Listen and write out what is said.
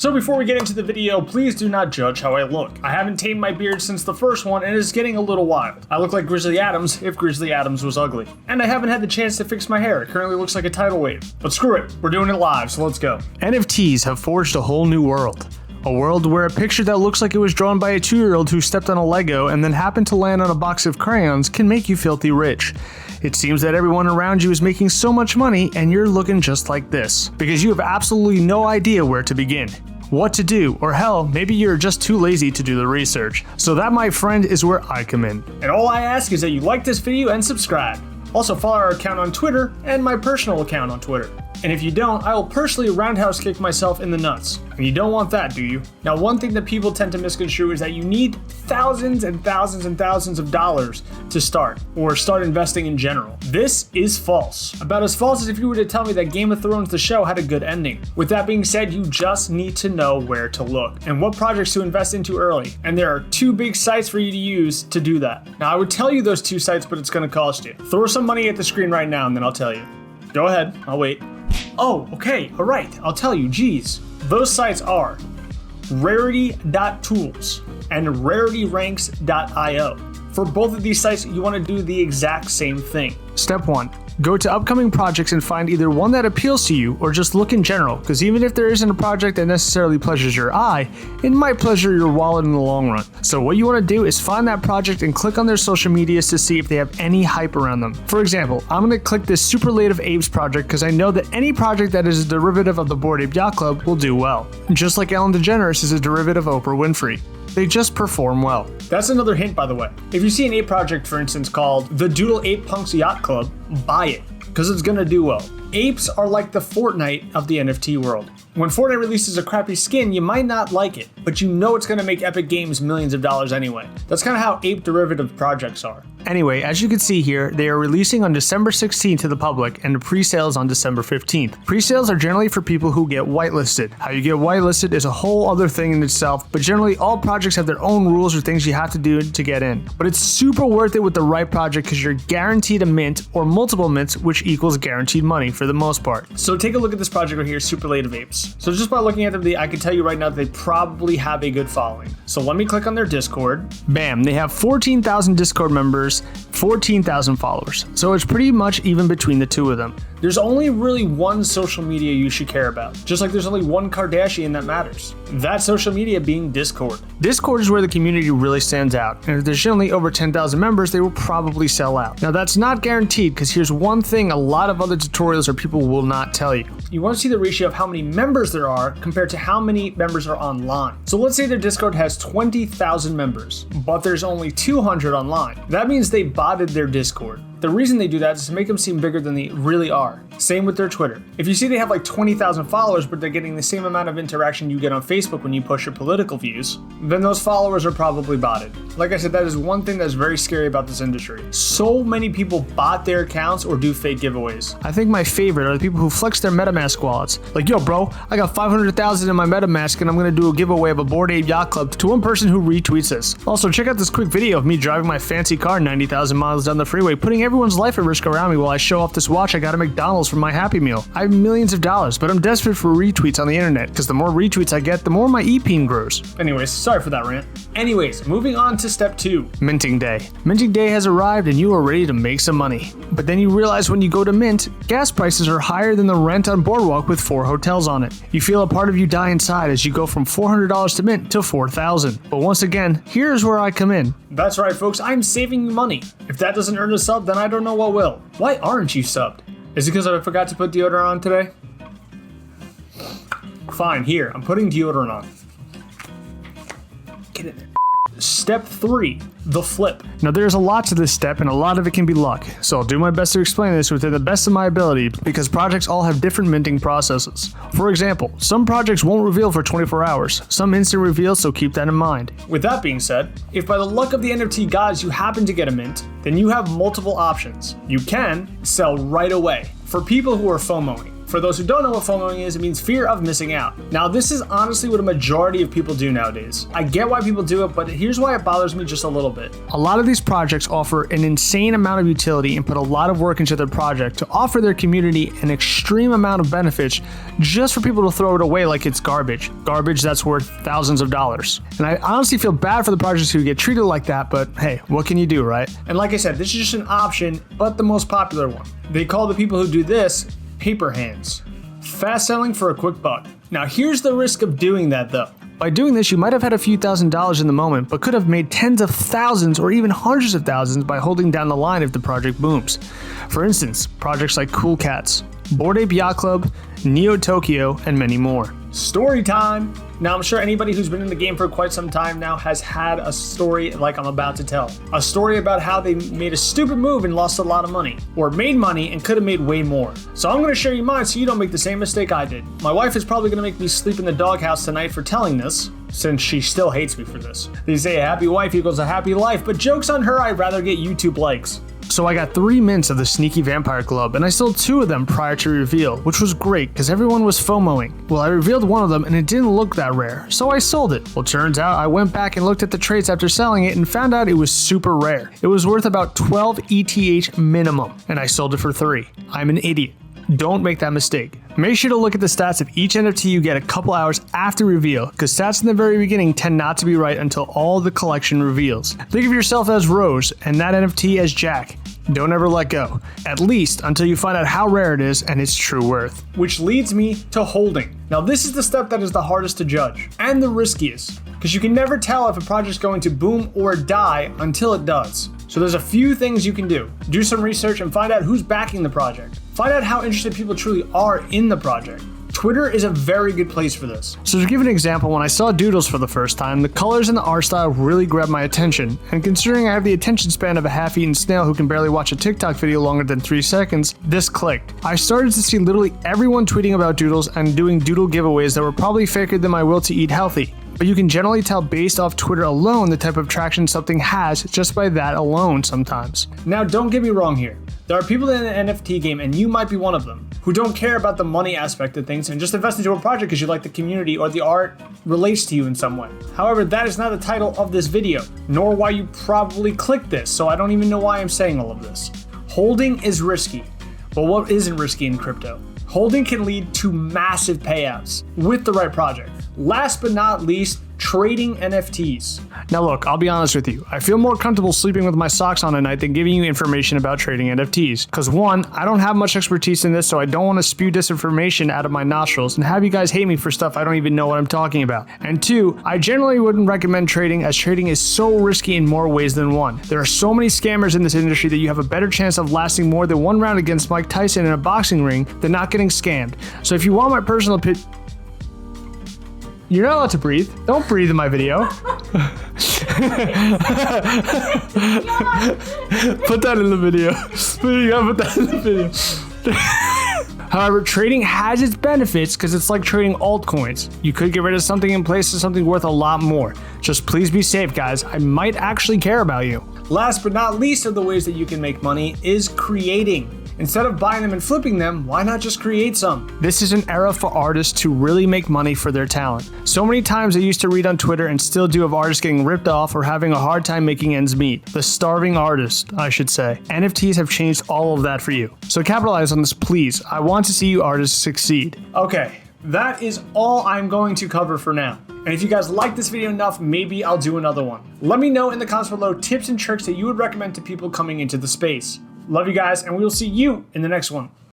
So before we get into the video, please do not judge how I look. I haven't tamed my beard since the first one and it's getting a little wild. I look like Grizzly Adams if Grizzly Adams was ugly. And I haven't had the chance to fix my hair. It currently looks like a tidal wave. But screw it, we're doing it live, so let's go. NFTs have forged a whole new world. A world where a picture that looks like it was drawn by a 2-year-old who stepped on a Lego and then happened to land on a box of crayons can make you filthy rich. It seems that everyone around you is making so much money and you're looking just like this, because you have absolutely no idea where to begin, what to do, or hell, maybe you're just too lazy to do the research. So that, my friend, is where I come in. And all I ask is that you like this video and subscribe. Also follow our account on Twitter and my personal account on Twitter. And if you don't, I will personally roundhouse kick myself in the nuts. And you don't want that, do you? Now, one thing that people tend to misconstrue is that you need thousands and thousands and thousands of dollars to start, or start investing in general. This is false. About as false as if you were to tell me that Game of Thrones the show had a good ending. With that being said, you just need to know where to look and what projects to invest into early. And there are 2 big sites for you to use to do that. Now, I would tell you those 2 sites, but it's going to cost you. Throw some money at the screen right now and then I'll tell you. Go ahead, I'll wait. Oh, okay, all right, I'll tell you, geez. Those sites are rarity.tools and rarityranks.io. For both of these sites, you want to do the exact same thing. Step 1. Go to upcoming projects and find either one that appeals to you or just look in general, because even if there isn't a project that necessarily pleasures your eye, it might pleasure your wallet in the long run. So what you want to do is find that project and click on their social medias to see if they have any hype around them. For example, I'm going to click this Superlative Apes project because I know that any project that is a derivative of the Bored Ape Yacht Club will do well. Just like Ellen DeGeneres is a derivative of Oprah Winfrey. They just perform well. That's another hint, by the way. If you see an ape project, for instance, called the Doodle Ape Punks Yacht Club, buy it, because it's gonna do well. Apes are like the Fortnite of the NFT world. When Fortnite releases a crappy skin, you might not like it, but you know it's gonna make Epic Games millions of dollars anyway. That's kind of how ape derivative projects are. Anyway, as you can see here, they are releasing on December 16th to the public and the pre-sales on December 15th. Pre-sales are generally for people who get whitelisted. How you get whitelisted is a whole other thing in itself, but generally all projects have their own rules or things you have to do to get in. But it's super worth it with the right project because you're guaranteed a mint or multiple mints, which equals guaranteed money for the most part. So take a look at this project right here, Superlative Apes. So just by looking at them, I can tell you right now that they probably have a good following. So let me click on their Discord. Bam, they have 14,000 Discord members, 14,000 followers. So it's pretty much even between the 2 of them. There's only really one social media you should care about, just like there's only one Kardashian that matters. That social media being Discord. Discord is where the community really stands out, and if there's generally over 10,000 members, they will probably sell out. Now that's not guaranteed, because here's one thing a lot of other tutorials or people will not tell you. You want to see the ratio of how many members there are compared to how many members are online. So let's say their Discord has 20,000 members, but there's only 200 online. That means they botted their Discord. The reason they do that is to make them seem bigger than they really are. Same with their Twitter. If you see they have like 20,000 followers, but they're getting the same amount of interaction you get on Facebook when you push your political views, then those followers are probably botted. Like I said, that is one thing that's very scary about this industry. So many people bot their accounts or do fake giveaways. I think my favorite are the people who flex their MetaMask wallets. Like, yo bro, I got 500,000 in my MetaMask and I'm gonna do a giveaway of a Bored Ape Yacht Club to one person who retweets this. Also, check out this quick video of me driving my fancy car 90,000 miles down the freeway, putting everyone's life at risk around me while I show off this watch I got at McDonald's for my Happy Meal. I have millions of dollars, but I'm desperate for retweets on the internet, because the more retweets I get, the more my e-peen grows. Anyways, sorry for that rant. Anyways, moving on to step 2, minting day. Minting day has arrived and you are ready to make some money. But then you realize when you go to mint, gas prices are higher than the rent on Boardwalk with 4 hotels on it. You feel a part of you die inside as you go from $400 to mint to $4,000. But once again, here's where I come in. That's right, folks, I'm saving you money. If that doesn't earn a sub, then I don't know what will. Why aren't you subbed? Is it because I forgot to put deodorant on today? Fine, here, I'm putting deodorant on. Get in there. Step 3, the flip. Now there's a lot to this step and a lot of it can be luck, so I'll do my best to explain this within the best of my ability because projects all have different minting processes. For example, some projects won't reveal for 24 hours, some instant reveal, so keep that in mind. With that being said, if by the luck of the NFT gods you happen to get a mint, then you have multiple options. You can sell right away. For people who are FOMOing, For those who don't know what FOMOing is, it means fear of missing out. Now, this is honestly what a majority of people do nowadays. I get why people do it, but here's why it bothers me just a little bit. A lot of these projects offer an insane amount of utility and put a lot of work into their project to offer their community an extreme amount of benefits just for people to throw it away like it's garbage. Garbage that's worth thousands of dollars. And I honestly feel bad for the projects who get treated like that, but hey, what can you do, right? And like I said, this is just an option, but the most popular one. They call the people who do this paper hands. Fast selling for a quick buck. Now here's the risk of doing that though. By doing this, you might have had a few $1,000s in the moment, but could have made tens of thousands or even hundreds of thousands by holding down the line if the project booms. For instance, projects like Cool Cats, Bored Ape Yacht Club, Neo Tokyo, and many more. Story time! Now, I'm sure anybody who's been in the game for quite some time now has had a story like I'm about to tell. A story about how they made a stupid move and lost a lot of money, or made money and could have made way more. So I'm going to share you mine so you don't make the same mistake I did. My wife is probably going to make me sleep in the doghouse tonight for telling this, since she still hates me for this. They say a happy wife equals a happy life, but joke's on her, I'd rather get YouTube likes. So I got 3 mints of the Sneaky Vampire Club, and I sold 2 of them prior to reveal, which was great because everyone was FOMOing. Well, I revealed one of them and it didn't look that rare, so I sold it. Well, turns out I went back and looked at the traits after selling it and found out it was super rare. It was worth about 12 ETH minimum, and I sold it for 3. I'm an idiot. Don't make that mistake. Make sure to look at the stats of each NFT you get a couple hours after reveal, because stats in the very beginning tend not to be right until all the collection reveals. Think of yourself as Rose and that NFT as Jack. Don't ever let go, at least until you find out how rare it is and its true worth. Which leads me to holding. Now this is the step that is the hardest to judge, and the riskiest, because you can never tell if a project's going to boom or die until it does. So there's a few things you can do. Do some research and find out who's backing the project. Find out how interested people truly are in the project. Twitter is a very good place for this. So to give an example, when I saw Doodles for the first time, the colors and the art style really grabbed my attention. And considering I have the attention span of a half-eaten snail who can barely watch a TikTok video longer than 3 seconds, this clicked. I started to see literally everyone tweeting about Doodles and doing Doodle giveaways that were probably faker than my will to eat healthy. But you can generally tell based off Twitter alone the type of traction something has just by that alone sometimes. Now don't get me wrong here. There are people in the NFT game, and you might be one of them, who don't care about the money aspect of things and just invest into a project because you like the community or the art relates to you in some way. However, that is not the title of this video, nor why you probably clicked this, so I don't even know why I'm saying all of this. Holding is risky, but what isn't risky in crypto? Holding can lead to massive payouts with the right project. Last but not least, trading NFTs. Now look, I'll be honest with you. I feel more comfortable sleeping with my socks on at night than giving you information about trading NFTs. Because 1, I don't have much expertise in this, so I don't want to spew disinformation out of my nostrils and have you guys hate me for stuff I don't even know what I'm talking about. And 2, I generally wouldn't recommend trading, as trading is so risky in more ways than one. There are so many scammers in this industry that you have a better chance of lasting more than 1 round against Mike Tyson in a boxing ring than not getting scammed. So if you want my personal opinion, you're not allowed to breathe. Don't breathe in my video. Put that in the video. You gotta put that in the video. However, trading has its benefits because it's like trading altcoins. You could get rid of something in place of something worth a lot more. Just please be safe, guys. I might actually care about you. Last but not least of the ways that you can make money is creating. Instead of buying them and flipping them, why not just create some? This is an era for artists to really make money for their talent. So many times I used to read on Twitter and still do of artists getting ripped off or having a hard time making ends meet. The starving artist, I should say. NFTs have changed all of that for you. So capitalize on this, please. I want to see you artists succeed. Okay, that is all I'm going to cover for now. And if you guys like this video enough, maybe I'll do another one. Let me know in the comments below tips and tricks that you would recommend to people coming into the space. Love you guys, and we will see you in the next one.